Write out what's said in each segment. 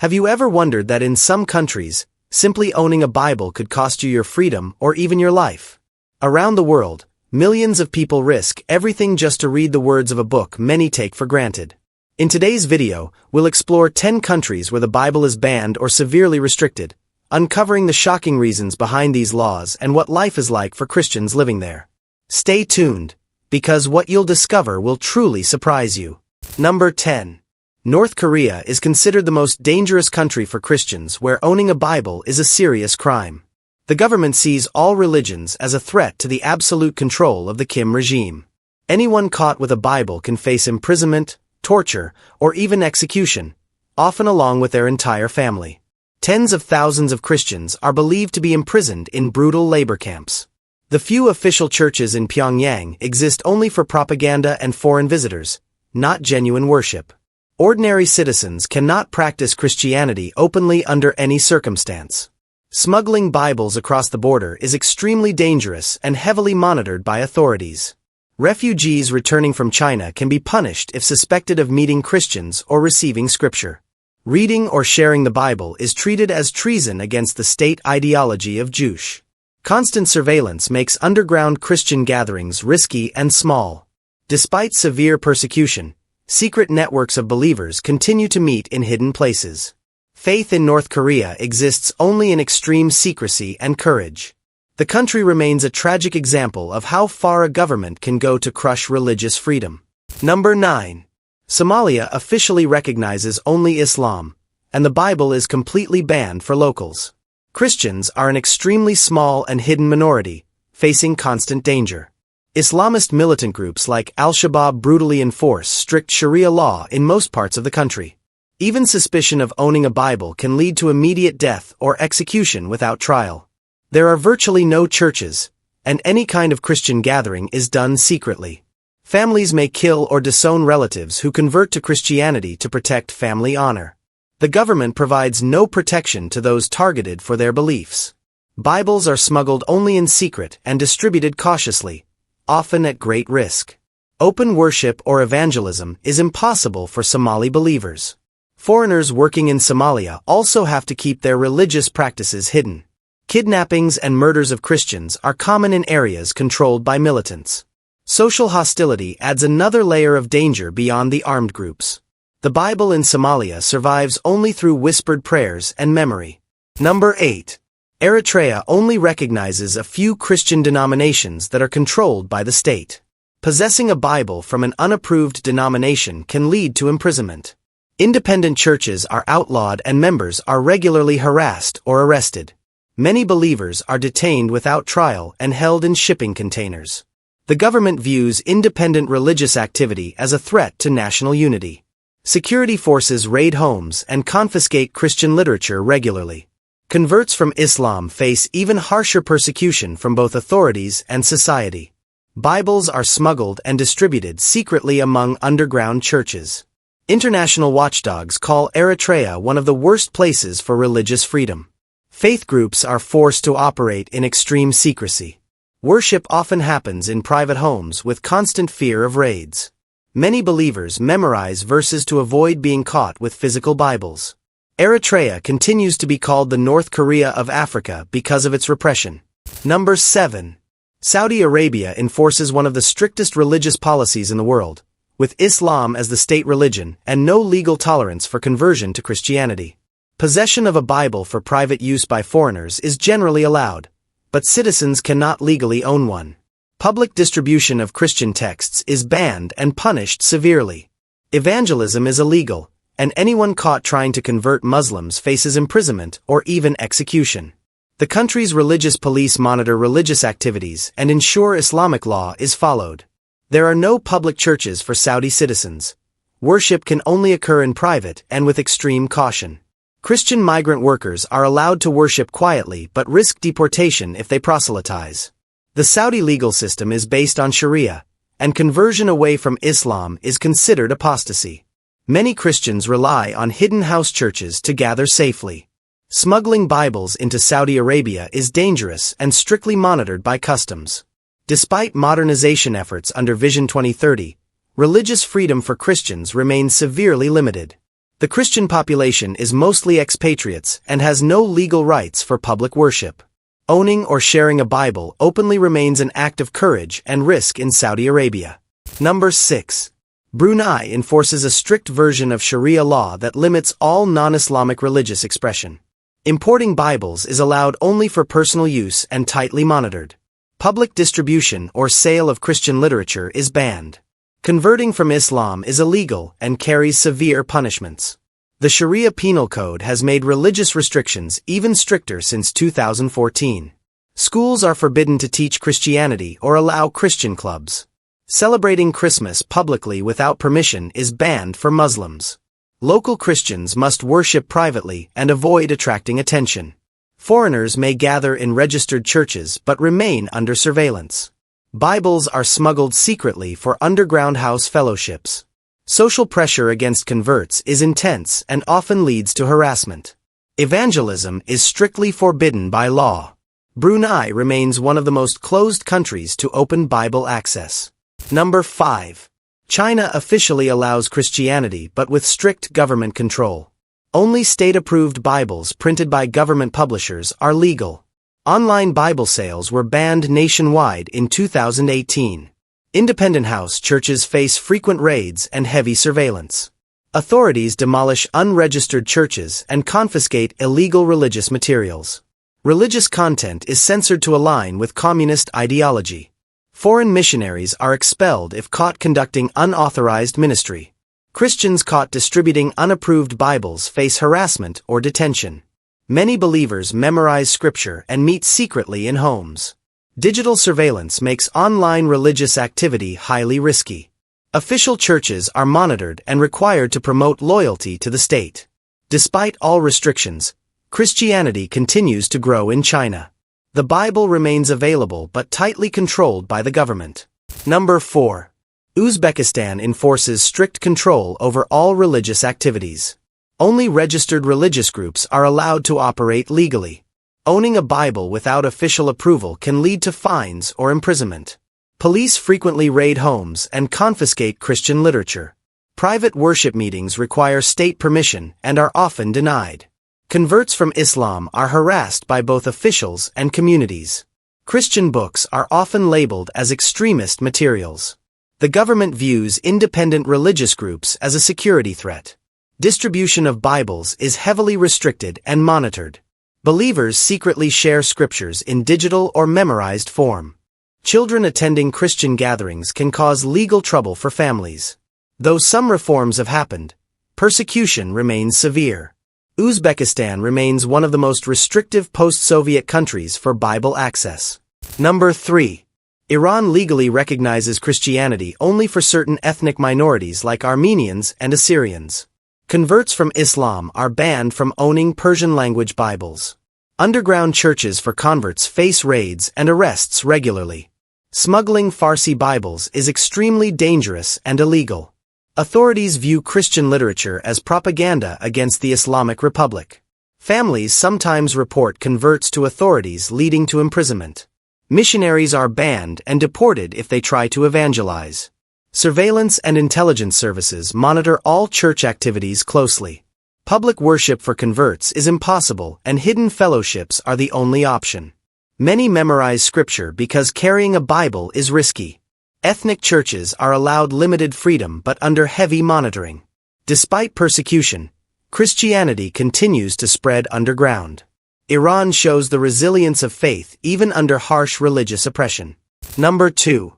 Have you ever wondered that in some countries, simply owning a Bible could cost you your freedom or even your life? Around the world, millions of people risk everything just to read the words of a book many take for granted. In today's video, we'll explore 10 countries where the Bible is banned or severely restricted, uncovering the shocking reasons behind these laws and what life is like for Christians living there. Stay tuned, because what you'll discover will truly surprise you. Number 10. North Korea is considered the most dangerous country for Christians, where owning a Bible is a serious crime. The government sees all religions as a threat to the absolute control of the Kim regime. Anyone caught with a Bible can face imprisonment, torture, or even execution, often along with their entire family. Tens of thousands of Christians are believed to be imprisoned in brutal labor camps. The few official churches in Pyongyang exist only for propaganda and foreign visitors, not genuine worship. Ordinary citizens cannot practice Christianity openly under any circumstance. Smuggling Bibles across the border is extremely dangerous and heavily monitored by authorities. Refugees returning from China can be punished if suspected of meeting Christians or receiving scripture. Reading or sharing the Bible is treated as treason against the state ideology of Juche. Constant surveillance makes underground Christian gatherings risky and small. Despite severe persecution, secret networks of believers continue to meet in hidden places. Faith in North Korea exists only in extreme secrecy and courage. The country remains a tragic example of how far a government can go to crush religious freedom. Number 9. Somalia officially recognizes only Islam, and the Bible is completely banned for locals. Christians are an extremely small and hidden minority, facing constant danger. Islamist militant groups like Al-Shabaab brutally enforce strict Sharia law in most parts of the country. Even suspicion of owning a Bible can lead to immediate death or execution without trial. There are virtually no churches, and any kind of Christian gathering is done secretly. Families may kill or disown relatives who convert to Christianity to protect family honor. The government provides no protection to those targeted for their beliefs. Bibles are smuggled only in secret and distributed cautiously, often at great risk. Open worship or evangelism is impossible for Somali believers. Foreigners working in Somalia also have to keep their religious practices hidden. Kidnappings and murders of Christians are common in areas controlled by militants. Social hostility adds another layer of danger beyond the armed groups. The Bible in Somalia survives only through whispered prayers and memory. Number 8. Eritrea only recognizes a few Christian denominations that are controlled by the state. Possessing a Bible from an unapproved denomination can lead to imprisonment. Independent churches are outlawed and members are regularly harassed or arrested. Many believers are detained without trial and held in shipping containers. The government views independent religious activity as a threat to national unity. Security forces raid homes and confiscate Christian literature regularly. Converts from Islam face even harsher persecution from both authorities and society. Bibles are smuggled and distributed secretly among underground churches. International watchdogs call Eritrea one of the worst places for religious freedom. Faith groups are forced to operate in extreme secrecy. Worship often happens in private homes with constant fear of raids. Many believers memorize verses to avoid being caught with physical Bibles. Eritrea continues to be called the North Korea of Africa because of its repression. Number 7. Saudi Arabia enforces one of the strictest religious policies in the world, with Islam as the state religion and no legal tolerance for conversion to Christianity. Possession of a Bible for private use by foreigners is generally allowed, but citizens cannot legally own one. Public distribution of Christian texts is banned and punished severely. Evangelism is illegal, and anyone caught trying to convert Muslims faces imprisonment or even execution. The country's religious police monitor religious activities and ensure Islamic law is followed. There are no public churches for Saudi citizens. Worship can only occur in private and with extreme caution. Christian migrant workers are allowed to worship quietly but risk deportation if they proselytize. The Saudi legal system is based on Sharia, and conversion away from Islam is considered apostasy. Many Christians rely on hidden house churches to gather safely. Smuggling Bibles into Saudi Arabia is dangerous and strictly monitored by customs. Despite modernization efforts under Vision 2030, religious freedom for Christians remains severely limited. The Christian population is mostly expatriates and has no legal rights for public worship. Owning or sharing a Bible openly remains an act of courage and risk in Saudi Arabia. Number 6. Brunei enforces a strict version of Sharia law that limits all non-Islamic religious expression. Importing Bibles is allowed only for personal use and tightly monitored. Public distribution or sale of Christian literature is banned. Converting from Islam is illegal and carries severe punishments. The Sharia Penal Code has made religious restrictions even stricter since 2014. Schools are forbidden to teach Christianity or allow Christian clubs. Celebrating Christmas publicly without permission is banned for Muslims. Local Christians must worship privately and avoid attracting attention. Foreigners may gather in registered churches but remain under surveillance. Bibles are smuggled secretly for underground house fellowships. Social pressure against converts is intense and often leads to harassment. Evangelism is strictly forbidden by law. Brunei remains one of the most closed countries to open Bible access. Number 5. China officially allows Christianity but with strict government control. Only state-approved Bibles printed by government publishers are legal. Online Bible sales were banned nationwide in 2018. Independent house churches face frequent raids and heavy surveillance. Authorities demolish unregistered churches and confiscate illegal religious materials. Religious content is censored to align with communist ideology. Foreign missionaries are expelled if caught conducting unauthorized ministry. Christians caught distributing unapproved Bibles face harassment or detention. Many believers memorize scripture and meet secretly in homes. Digital surveillance makes online religious activity highly risky. Official churches are monitored and required to promote loyalty to the state. Despite all restrictions, Christianity continues to grow in China. The Bible remains available but tightly controlled by the government. Number 4. Uzbekistan enforces strict control over all religious activities. Only registered religious groups are allowed to operate legally. Owning a Bible without official approval can lead to fines or imprisonment. Police frequently raid homes and confiscate Christian literature. Private worship meetings require state permission and are often denied. Converts from Islam are harassed by both officials and communities. Christian books are often labeled as extremist materials. The government views independent religious groups as a security threat. Distribution of Bibles is heavily restricted and monitored. Believers secretly share scriptures in digital or memorized form. Children attending Christian gatherings can cause legal trouble for families. Though some reforms have happened, persecution remains severe. Uzbekistan remains one of the most restrictive post-Soviet countries for Bible access. Number 3. Iran legally recognizes Christianity only for certain ethnic minorities like Armenians and Assyrians. Converts from Islam are banned from owning Persian-language Bibles. Underground churches for converts face raids and arrests regularly. Smuggling Farsi Bibles is extremely dangerous and illegal. Authorities view Christian literature as propaganda against the Islamic Republic. Families sometimes report converts to authorities, leading to imprisonment. Missionaries are banned and deported if they try to evangelize. Surveillance and intelligence services monitor all church activities closely. Public worship for converts is impossible and hidden fellowships are the only option. Many memorize scripture because carrying a Bible is risky. Ethnic churches are allowed limited freedom but under heavy monitoring. Despite persecution, Christianity continues to spread underground. Iran shows the resilience of faith even under harsh religious oppression. Number 2.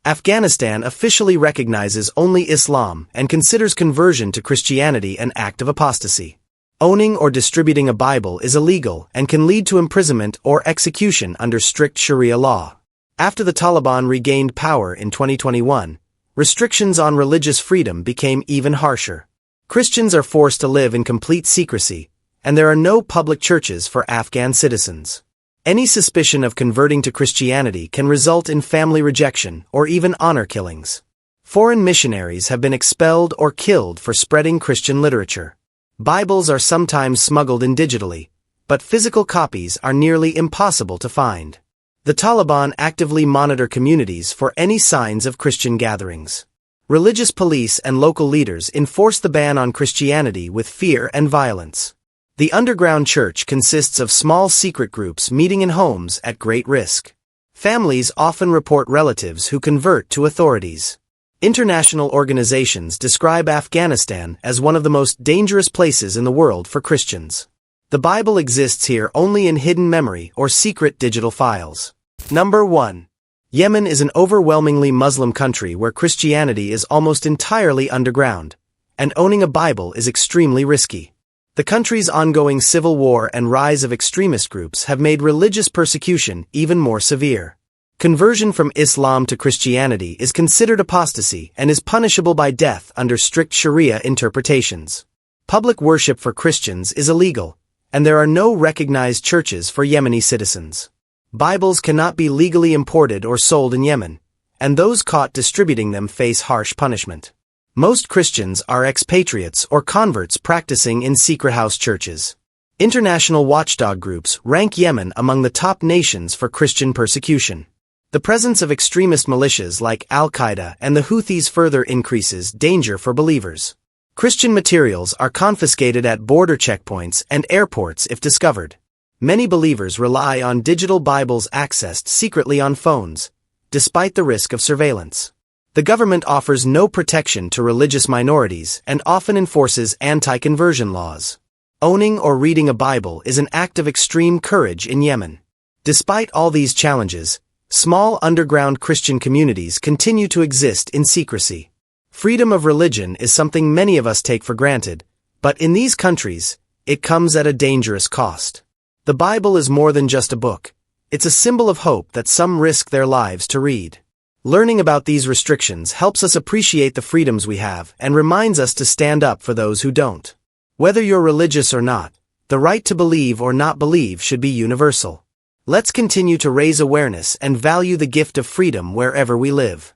Afghanistan officially recognizes only Islam and considers conversion to Christianity an act of apostasy. Owning or distributing a Bible is illegal and can lead to imprisonment or execution under strict Sharia law. After the Taliban regained power in 2021, restrictions on religious freedom became even harsher. Christians are forced to live in complete secrecy, and there are no public churches for Afghan citizens. Any suspicion of converting to Christianity can result in family rejection or even honor killings. Foreign missionaries have been expelled or killed for spreading Christian literature. Bibles are sometimes smuggled in digitally, but physical copies are nearly impossible to find. The Taliban actively monitor communities for any signs of Christian gatherings. Religious police and local leaders enforce the ban on Christianity with fear and violence. The underground church consists of small secret groups meeting in homes at great risk. Families often report relatives who convert to authorities. International organizations describe Afghanistan as one of the most dangerous places in the world for Christians. The Bible exists here only in hidden memory or secret digital files. Number 1. Yemen is an overwhelmingly Muslim country where Christianity is almost entirely underground, and owning a Bible is extremely risky. The country's ongoing civil war and rise of extremist groups have made religious persecution even more severe. Conversion from Islam to Christianity is considered apostasy and is punishable by death under strict Sharia interpretations. Public worship for Christians is illegal, and there are no recognized churches for Yemeni citizens. Bibles cannot be legally imported or sold in Yemen, and those caught distributing them face harsh punishment. Most Christians are expatriates or converts practicing in secret house churches. International watchdog groups rank Yemen among the top nations for Christian persecution. The presence of extremist militias like Al-Qaeda and the Houthis further increases danger for believers. Christian materials are confiscated at border checkpoints and airports if discovered. Many believers rely on digital Bibles accessed secretly on phones, despite the risk of surveillance. The government offers no protection to religious minorities and often enforces anti-conversion laws. Owning or reading a Bible is an act of extreme courage in Yemen. Despite all these challenges, small underground Christian communities continue to exist in secrecy. Freedom of religion is something many of us take for granted, but in these countries, it comes at a dangerous cost. The Bible is more than just a book. It's a symbol of hope that some risk their lives to read. Learning about these restrictions helps us appreciate the freedoms we have and reminds us to stand up for those who don't. Whether you're religious or not, the right to believe or not believe should be universal. Let's continue to raise awareness and value the gift of freedom wherever we live.